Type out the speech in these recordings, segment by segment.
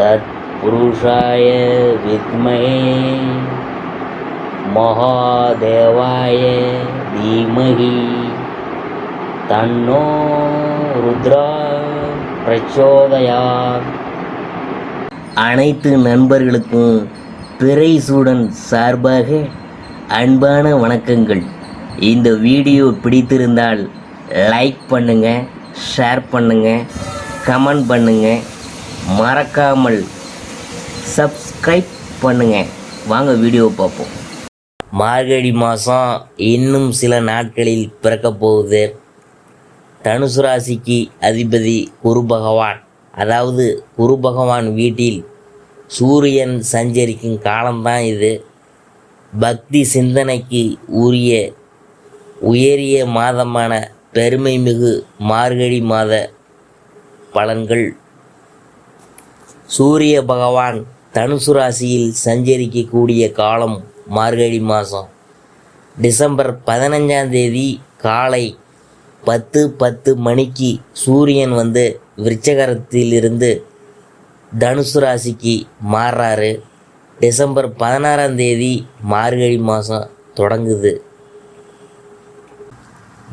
तत्पुरुषाय विद्महे महादेवाय धीमहि तन्नो रुद्रा प्रचोदयात्. அனைத்து நண்பர்களுக்கும் பிறைசூடன் சார்பாக அன்பான வணக்கங்கள். இந்த வீடியோ பிடித்திருந்தால் லைக் பண்ணுங்கள், ஷேர் பண்ணுங்கள், கமெண்ட் பண்ணுங்கள், மறக்காமல் சப்ஸ்கிரைப் பண்ணுங்கள். வாங்க வீடியோ பார்ப்போம். மார்கழி மாதம் இன்னும் சில நாட்களில் பிறக்கப் போகுது. தனுசு ராசிக்கு அதிபதி குரு பகவான். அதாவது குரு பகவான் வீட்டில் சூரியன் சஞ்சரிக்கும் காலம்தான் இது. பக்தி சிந்தனைக்கு உயரிய மாதமான பெருமை மிகு மார்கழி மாத பலன்கள். சூரிய பகவான் தனுசு ராசியில் சஞ்சரிக்கக்கூடிய காலம் மார்கழி மாதம். டிசம்பர் 15ஆம் தேதி காலை 10:10 மணிக்கு சூரியன் விருச்சகத்திலிருந்து தனுசு ராசிக்கு மாறுறாரு. டிசம்பர் 16ஆம் தேதி மார்கழி மாதம் தொடங்குது.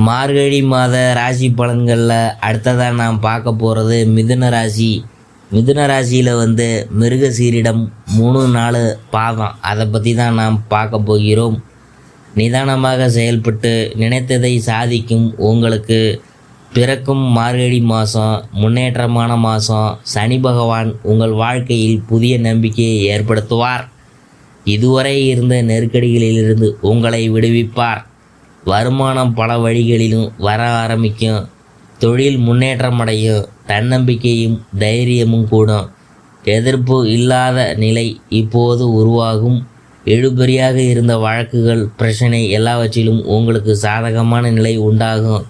மார்கழி மாத ராசி பலன்களில் அடுத்ததாக நாம் பார்க்க போகிறது மிதுன ராசி. மிதுன ராசியில் மிருகசீரிடம் 3-4 பாதம். அதை பற்றி தான் நாம் பார்க்க போகிறோம். நிதானமாக செயல்பட்டு நினைத்ததை சாதிக்கும் உங்களுக்கு பிறக்கும் மார்கழி மாதம் முன்னேற்றமான மாதம். சனி பகவான் உங்கள் வாழ்க்கையில் புதிய நம்பிக்கையை ஏற்படுத்துவார். இதுவரை இருந்த நெருக்கடிகளிலிருந்து உங்களை விடுவிப்பார். வருமானம் பல வழிகளிலும் வர ஆரம்பிக்கும். தொழில் முன்னேற்றமடையும். தன்னம்பிக்கையும் தைரியமும் கூடும். எதிர்ப்பு இல்லாத நிலை இப்போது உருவாகும். எழுபறியாக இருந்த வழக்குகள், பிரச்சனை எல்லாவற்றிலும் உங்களுக்கு சாதகமான நிலை உண்டாகும்.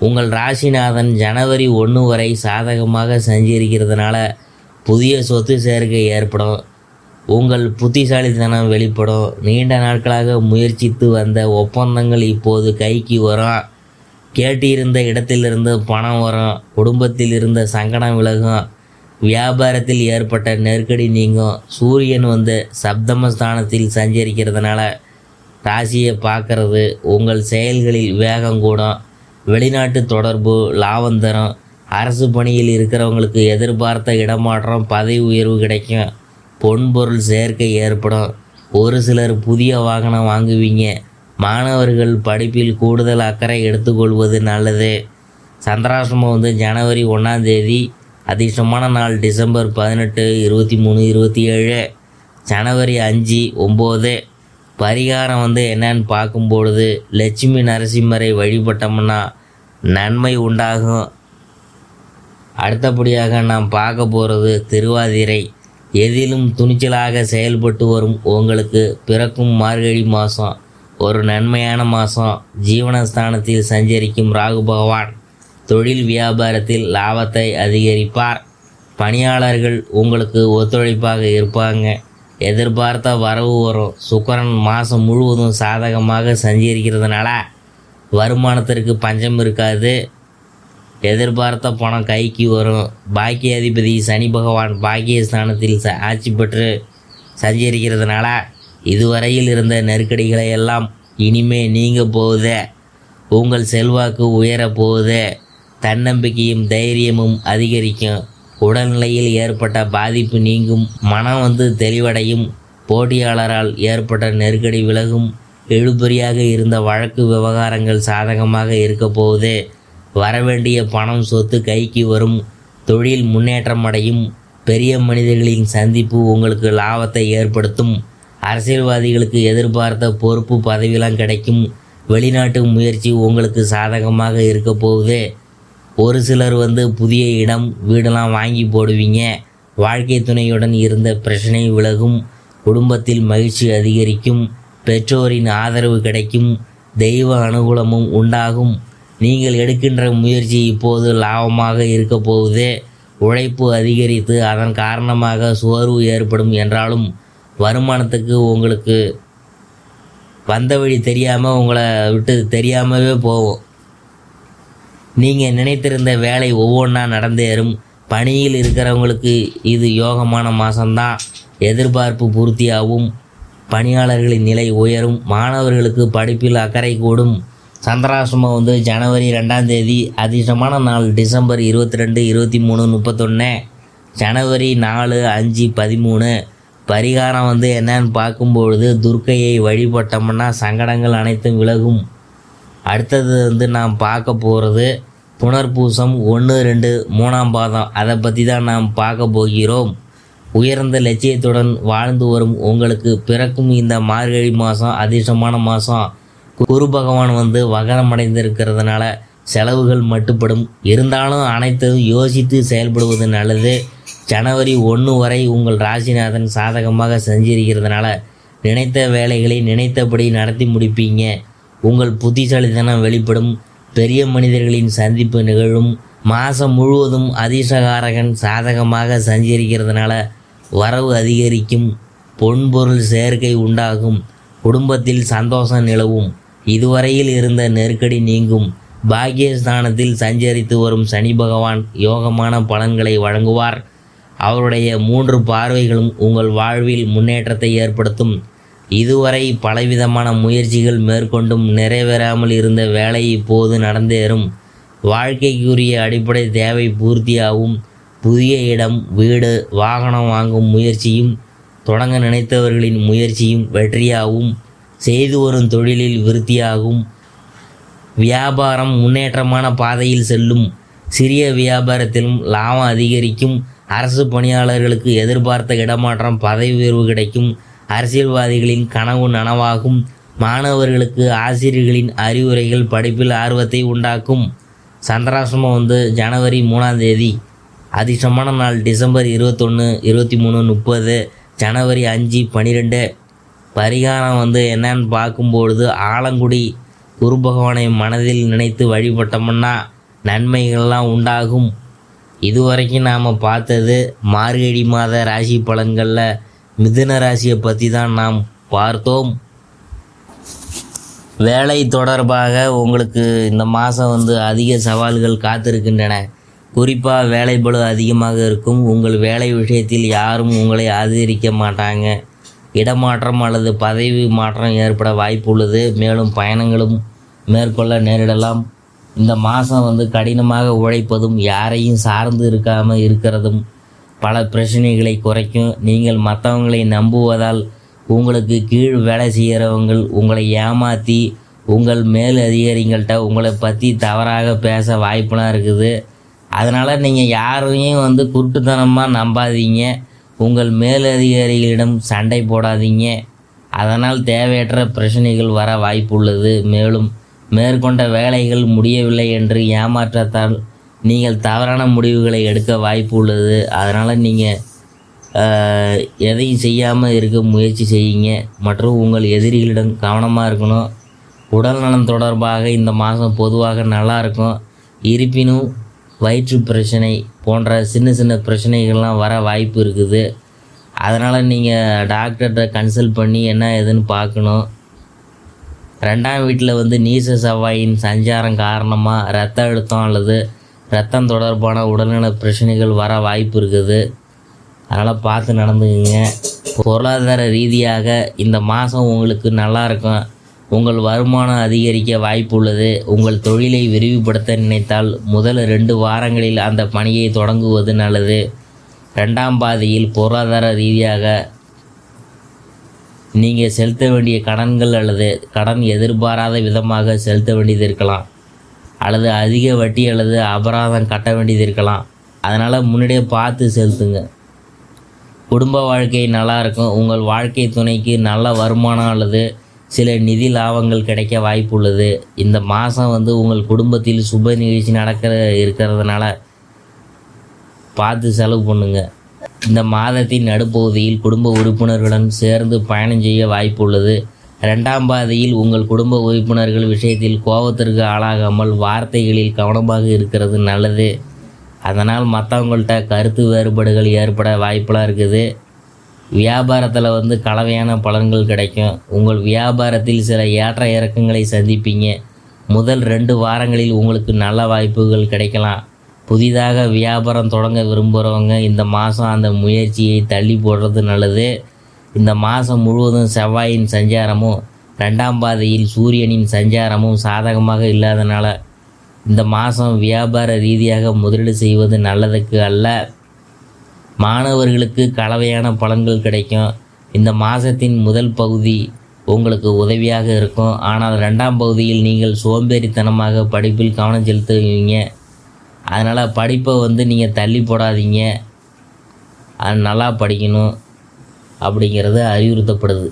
உங்கள் ராசிநாதன் ஜனவரி 1 வரை சாதகமாக சஞ்சரிக்கிறதுனால புதிய சொத்து சேர்க்கை ஏற்படும். உங்கள் புத்திசாலித்தனம் வெளிப்படும். நீண்ட நாட்களாக முயற்சித்து வந்த ஒப்பந்தங்கள் இப்போது கைக்கு வரும். கேட்டிருந்த இடத்திலிருந்து பணம் வரும். குடும்பத்தில் இருந்த சங்கடம் விலகும். வியாபாரத்தில் ஏற்பட்ட நெருக்கடி நீங்கும். சூரியன் சப்தமஸ்தானத்தில் சஞ்சரிக்கிறதுனால ராசியை பார்க்கறது உங்கள் செயல்களில் வேகம் கூடும். வெளிநாட்டு தொடர்பு லாபம் தரும். அரசு பணியில் இருக்கிறவங்களுக்கு எதிர்பார்த்த இடமாற்றம், பதவி உயர்வு கிடைக்கும். பொன்பொருள் சேர்க்கை ஏற்படும். ஒரு சிலர் புதிய வாகனம் வாங்குவீங்க. மாணவர்கள் படிப்பில் கூடுதல் அக்கறை எடுத்துக்கொள்வது நல்லது. சந்திராசிரமம் ஜனவரி 1ஆம் தேதி. அதிர்ஷ்டமான நாள் டிசம்பர் 18, 23, 27. ஜனவரி 5, 9. பரிகாரம் என்னன்னு பார்க்கும்பொழுது லட்சுமி நரசிம்மரை வழிபட்டோம்னா நன்மை உண்டாகும். அடுத்தபடியாக நாம் பார்க்க போகிறது திருவாதிரை. எதிலும் துணிச்சலாக செயல்பட்டு வரும் உங்களுக்கு பிறக்கும் மார்கழி மாதம் ஒரு நன்மையான மாதம். ஜீவனஸ்தானத்தில் சஞ்சரிக்கும் ராகு பகவான் தொழில் வியாபாரத்தில் லாபத்தை அதிகரிப்பார். பணியாளர்கள் உங்களுக்கு ஒத்துழைப்பாக இருப்பாங்க. எதிர்பார்த்த வரவு வரும். சுக்கிரன் மாதம் முழுவதும் சாதகமாக சஞ்சரிக்கிறதுனால வருமானத்திற்கு பஞ்சம் இருக்காது. எதிர்பார்த்த பணம் கைக்கு வரும். பாக்கிய அதிபதி சனி பகவான் பாக்கியஸ்தானத்தில் ஆட்சி பெற்று சஞ்சரிக்கிறதுனால இதுவரையில் இருந்த நெருக்கடிகளை எல்லாம் இனிமே நீங்க போகுது. உங்கள் செல்வாக்கு உயரப் போகுது. தன்னம்பிக்கையும் தைரியமும் அதிகரிக்கும். உடல்நிலையில் ஏற்பட்ட பாதிப்பு நீங்கும். மனம் தெளிவடையும். போட்டியாளரால் ஏற்பட்ட நெருக்கடி விலகும். எழுபறியாக இருந்த வழக்கு விவகாரங்கள் சாதகமாக இருக்க போகுது. வரவேண்டிய பணம், சொத்து கைக்கு வரும். தொழில் முன்னேற்றம் அடையும். பெரிய மனிதர்களின் சந்திப்பு உங்களுக்கு லாபத்தை ஏற்படுத்தும். அரசியல்வாதிகளுக்கு எதிர்பார்த்த பொறுப்பு பதவியெல்லாம் கிடைக்கும். வெளிநாட்டு முயற்சி உங்களுக்கு சாதகமாக இருக்க போகுது. ஒரு சிலர் புதிய இடம், வீடெல்லாம் வாங்கி போடுவீங்க. வாழ்க்கை துணையுடன் இருந்த பிரச்சனை விலகும். குடும்பத்தில் மகிழ்ச்சி அதிகரிக்கும். பெற்றோரின் ஆதரவு கிடைக்கும். தெய்வ அனுகூலமும் உண்டாகும். நீங்கள் எடுக்கின்ற முயற்சி இப்போது லாபமாக இருக்க போகுது. உழைப்பு அதிகரித்து அதன் காரணமாக சோர்வு ஏற்படும் என்றாலும் வருமானத்துக்கு உங்களுக்கு வந்த வழி தெரியாமல் உங்களை விட்டு தெரியாமவே போகும். நீங்கள் நினைத்திருந்த வேலை ஒவ்வொன்றா நடந்தேறும். பணியில் இருக்கிறவங்களுக்கு இது யோகமான மாதம்தான். எதிர்பார்ப்பு பூர்த்தியாகும், பணியாளர்களின் நிலை உயரும், மாணவர்களுக்கு படிப்பில் அக்கறை கூடும். சந்திராசிரமம் ஜனவரி 2ஆம் தேதி. அதிர்ஷ்டமான நாள் டிசம்பர் 22, 23, 31. ஜனவரி 4, 5, 13. பரிகாரம் என்னன்னு பார்க்கும்பொழுது துர்க்கையை வழிபட்டோம்னா சங்கடங்கள் அனைத்தும் விலகும். அடுத்தது நாம் பார்க்க போகிறது புனர்பூசம் 1, 2, 3ஆம் பாதம். அதை பற்றி தான் நாம் பார்க்க போகிறோம். உயர்ந்த லட்சியத்துடன் வாழ்ந்து வரும் உங்களுக்கு பிறக்கும் இந்த மார்கழி மாதம் அதிர்ஷ்டமான மாதம். குரு பகவான் வகரம் அடைந்திருக்கிறதுனால செலவுகள் மட்டுப்படும். இருந்தாலும் அனைத்தையும் யோசித்து செயல்படுவது நல்லது. ஜனவரி 1 வரை உங்கள் ராசிநாதன் சாதகமாக செஞ்சிருக்கிறதுனால நினைத்த வேலைகளை நினைத்தபடி நடத்தி முடிப்பீங்க. உங்கள் புத்திசாலித்தனம் வெளிப்படும். பெரிய மனிதர்களின் சந்திப்பு நிகழும். மாதம் முழுவதும் அதிர்ஷ்டகாரகன் சாதகமாக சஞ்சரிக்கிறதுனால வரவு அதிகரிக்கும். பொன்பொருள் சேர்க்கை உண்டாகும். குடும்பத்தில் சந்தோஷம் நிலவும். இதுவரையில் இருந்த நெருக்கடி நீங்கும். பாக்கியஸ்தானத்தில் சஞ்சரித்து வரும் சனி பகவான் யோகமான பலன்களை வழங்குவார். அவருடைய 3 பார்வைகளும் உங்கள் வாழ்வில் முன்னேற்றத்தை ஏற்படுத்தும். இதுவரை பலவிதமான முயற்சிகள் மேற்கொண்டும் நிறைவேறாமல் இருந்த வேலை இப்போது நடந்தேறும். வாழ்க்கைக்குரிய அடிப்படை தேவை பூர்த்தியாகும். புதிய இடம், வீடு, வாகனம் வாங்கும் முயற்சியும் தொடங்க நினைத்தவர்களின் முயற்சியும் வெற்றியாகும். செய்து வரும் தொழிலில் விருத்தியாகும். வியாபாரம் முன்னேற்றமான பாதையில் செல்லும். சிறிய வியாபாரத்திலும் லாபம் அதிகரிக்கும். அரசு பணியாளர்களுக்கு எதிர்பார்த்த இடமாற்றம், பதவி உயர்வு கிடைக்கும். அரசியல்வாதிகளின் கனவு நனவாகும். மாணவர்களுக்கு ஆசிரியர்களின் அறிவுரைகள் படிப்பில் ஆர்வத்தை உண்டாக்கும். சந்திராசிரமம் ஜனவரி 3ஆம் தேதி. அதிர்ஷ்டமான நாள் டிசம்பர் 21, 23, 30. ஜனவரி 5, 12. பரிகாரம் என்னன்னு பார்க்கும்பொழுது ஆலங்குடி குரு பகவானை மனதில் நினைத்து வழிபட்டோம்னா நன்மைகள்லாம் உண்டாகும். இதுவரைக்கும் நாம் பார்த்தது மார்கழி மாத ராசி பலன்களில் மிதுன ராசியை பற்றி தான் நாம் பார்த்தோம். வேலை தொடர்பாக உங்களுக்கு இந்த மாதம் அதிக சவால்கள் காத்திருக்கின்றன. குறிப்பாக வேலைப்பளு அதிகமாக இருக்கும். உங்கள் வேலை விஷயத்தில் யாரும் உங்களை ஆதரிக்க மாட்டாங்க. இடமாற்றம் அல்லது பதவி மாற்றம் ஏற்பட வாய்ப்பு உள்ளது. மேலும் பயணங்களும் மேற்கொள்ள நேரிடலாம். இந்த மாதம் கடினமாக உழைப்பதும் யாரையும் சார்ந்து இருக்காமல் இருக்கிறதும் பல பிரச்சனைகளை குறைக்கும். நீங்கள் மற்றவங்களை நம்புவதால் உங்களுக்கு கீழ் வேலை செய்கிறவங்க உங்களை ஏமாற்றி உங்கள் மேல் அதிகாரிகள்கிட்ட உங்களை பற்றி தவறாக பேச வாய்ப்புலாம் இருக்குது. அதனால் நீங்கள் யாரையும் குருட்டுத்தனமாக நம்பாதீங்க. உங்கள் மேலதிகாரிகளிடம் சண்டை போடாதீங்க. அதனால் தேவையற்ற பிரச்சனைகள் வர வாய்ப்புள்ளது. மேலும் மேற்கொண்ட வேலைகள் முடியவில்லை என்று ஏமாற்றத்தால் நீங்கள் தவறான முடிவுகளை எடுக்க வாய்ப்பு உள்ளது. அதனால் நீங்கள் எதையும் செய்யாமல் இருக்க முயற்சி செய்யுங்க. மற்றும் உங்கள் எதிரிகளிடம் கவனமாக இருக்கணும். உடல் நலம் தொடர்பாக இந்த மாதம் பொதுவாக நல்லா இருக்கும். இருப்பினும் வயிற்று பிரச்சனை போன்ற சின்ன சின்ன பிரச்சனைகள்லாம் வர வாய்ப்பு இருக்குது. அதனால் நீங்கள் டாக்டர்கிட்ட கன்சல்ட் பண்ணி என்ன ஏதுன்னு பார்க்கணும். 2ஆம் வீட்டில் நீச செவ்வாயின் சஞ்சாரம் காரணமாக இரத்த அழுத்தம் அல்லது இரத்தம் தொடர்பான உடல்நல பிரச்சனைகள் வர வாய்ப்பு இருக்குது. அதனால் பார்த்து நடந்துக்குங்க. பொருளாதார ரீதியாக இந்த மாதம் உங்களுக்கு நல்லா இருக்கும். உங்கள் வருமானம் அதிகரிக்க வாய்ப்பு உள்ளது. உங்கள் தொழிலை விரிவுபடுத்த நினைத்தால் முதல் 2 வாரங்களில் அந்த பணியை தொடங்குவது நல்லது. 2ஆம் பாதியில் பொருளாதார ரீதியாக நீங்கள் செலுத்த வேண்டிய கடன்கள் அல்லது கடன் எதிர்பாராத விதமாக செலுத்த வேண்டியது இருக்கலாம். அல்லது அதிக வட்டி அல்லது அபராதம் கட்ட வேண்டியது இருக்கலாம். அதனால் முன்னாடியே பார்த்து செலுத்துங்க. குடும்ப வாழ்க்கை நல்லா இருக்கும். உங்கள் வாழ்க்கை துணைக்கு நல்ல வருமானம் அல்லது சில நிதி லாபங்கள் கிடைக்க வாய்ப்பு உள்ளது. இந்த மாதம் உங்கள் குடும்பத்தில் சுப நிகழ்ச்சி இருக்கிறதுனால பார்த்து செலவு பண்ணுங்க. இந்த மாதத்தின் நடுப்பகுதியில் குடும்ப உறுப்பினர்களுடன் சேர்ந்து பயணம் செய்ய வாய்ப்பு உள்ளது. 2ஆம் பாதியில் உங்கள் குடும்ப உறுப்பினர்கள் விஷயத்தில் கோபத்திற்கு ஆளாகாமல் வார்த்தைகளில் கவனமாக இருக்கிறது நல்லது. அதனால் மற்றவங்கள்ட்ட கருத்து வேறுபாடுகள் ஏற்பட வாய்ப்பெலாம் இருக்குது. வியாபாரத்தில் கலவையான பலன்கள் கிடைக்கும். உங்கள் வியாபாரத்தில் சில ஏற்ற இறக்கங்களை சந்திப்பீங்க. முதல் 2 வாரங்களில் உங்களுக்கு நல்ல வாய்ப்புகள் கிடைக்கலாம். புதிதாக வியாபாரம் தொடங்க விரும்புகிறவங்க இந்த மாதம் அந்த முயற்சியை தள்ளி போடுறது நல்லது. இந்த மாதம் முழுவதும் செவ்வாயின் சஞ்சாரமும் 2ஆம் பாதையில் சூரியனின் சஞ்சாரமும் சாதகமாக இல்லாதனால இந்த மாதம் வியாபார ரீதியாக முதலீடு செய்வது நல்லதுக்கு அல்ல. மாணவர்களுக்கு கலவையான பலன்கள் கிடைக்கும். இந்த மாதத்தின் முதல் பகுதி உங்களுக்கு உதவியாக இருக்கும். ஆனால் 2ஆம் பகுதியில் நீங்கள் சோம்பேறித்தனமாக படிப்பில் கவனம் செலுத்துவீங்க. அதனால் படிப்பை நீங்கள் தள்ளி போடாதீங்க. அது நல்லா படிக்கணும் அப்படிங்கிறது அறிவுறுத்தப்படுது.